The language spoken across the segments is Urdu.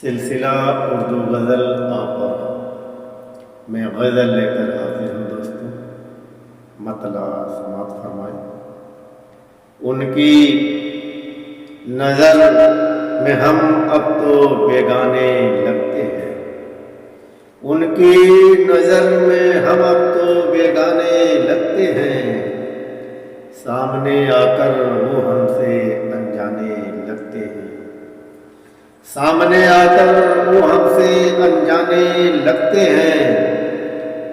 سلسلہ اردو غزل آپ پر میں غزل لے کر حاضر ہوں دوستوں، مطلع سماعت فرمائیں۔ ان کی نظر میں ہم اب تو بیگانے لگتے ہیں، ان کی نظر میں ہم اب تو بیگانے لگتے ہیں، سامنے آ کر وہ ہم سے انجانے لگتے ہیں، سامنے آ کر وہ ہم سے انجانے لگتے ہیں،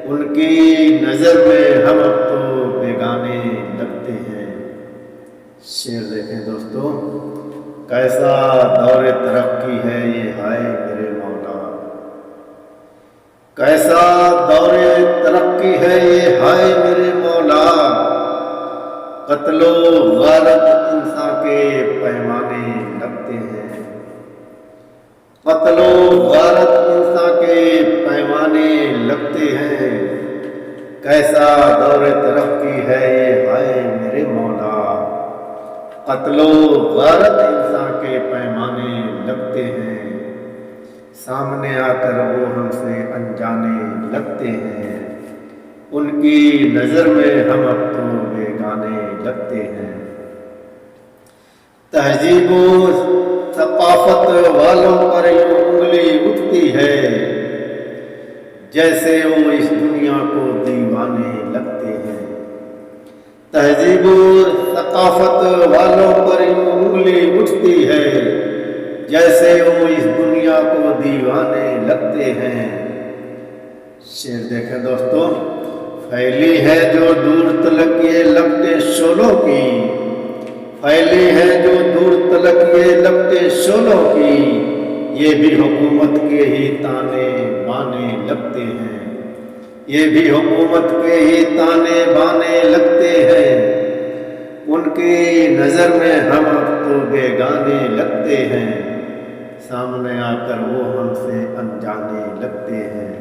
ان کی نظر میں ہم اب تو بیگانے لگتے ہیں۔ شعر دیکھیں دوستو، کیسا دور ترقی ہے یہ ہائے میرے مولا، کیسا دور ترقی ہے یہ ہائے میرے مولا، قتل و غارت انسان کے پیمانے لگتے ہیں، قتل و غارت انسان کے پیمانے لگتے ہیں، کیسا دور ترقی ہے یہ ہائے میرے مولا، قتل و غارت انسان کے پیمانے لگتے ہیں، سامنے آ کر وہ ہم سے انجانے لگتے ہیں، ان کی نظر میں ہم اب تو بیگانے لگتے ہیں۔ تہذیب و ثقافت والوں پر یوں انگلی اٹھتی ہے، جیسے وہ اس دنیا کو دیوانے لگتے ہیں، تہذیب و ثقافت والوں پر یوں انگلی اٹھتی ہے، جیسے وہ اس دنیا کو دیوانے لگتے ہیں۔ شعر دیکھیں دوستو، پھیلی ہے جو دور تلک یہ لپٹیں شعلوں کی، پھیلی ہے جو دور تلک یہ لپٹیں شعلوں کی، یہ بھی حکومت کے ہی تانے بانے لگتے ہیں، یہ بھی حکومت کے ہی تانے بانے لگتے ہیں، ان کی نظر میں ہم اب تو بیگانے لگتے ہیں، سامنے آ کر وہ ہم سے انجانے لگتے ہیں۔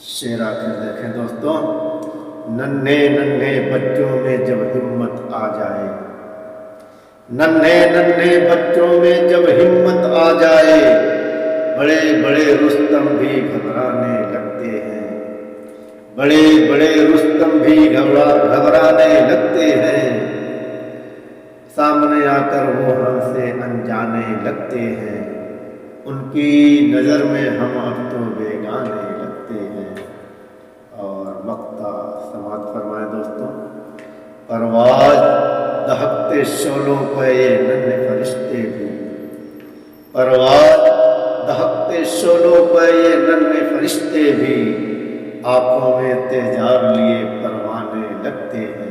شعر آخر دیکھیں دوستوں، ننھے ننھے بچوں میں جب ہمت آ جائے، ننھے ننھے بچوں میں جب ہمت آ جائے، بڑے بڑے رستم بھی گھبرانے لگتے ہیں، بڑے بڑے رستم بھی گھبرانے لگتے ہیں، سامنے آ کر وہ ہم سے انجانے لگتے ہیں، ان کی نظر میں ہم اب تو بیگانے لگتے ہیں۔ اور مقطع سماعت فرمائیں دوستوں، پرواز دہکتے شعلوں پہ یہ ننھے فرشتے بھی، پرواز دہکتے شعلوں پہ یہ ننھے فرشتے بھی، آنکھوں میں تیجاب لیے پروانے لگتے ہیں،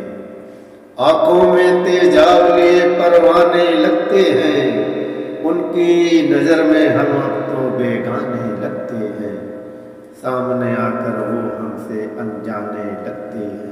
آنکھوں میں تیجاب لیے پروانے لگتے ہیں، ان کی نظر میں ہم اب تو بیگانے لگتے ہیں، سامنے آ کر وہ ہم سے انجانے لگتے ہیں۔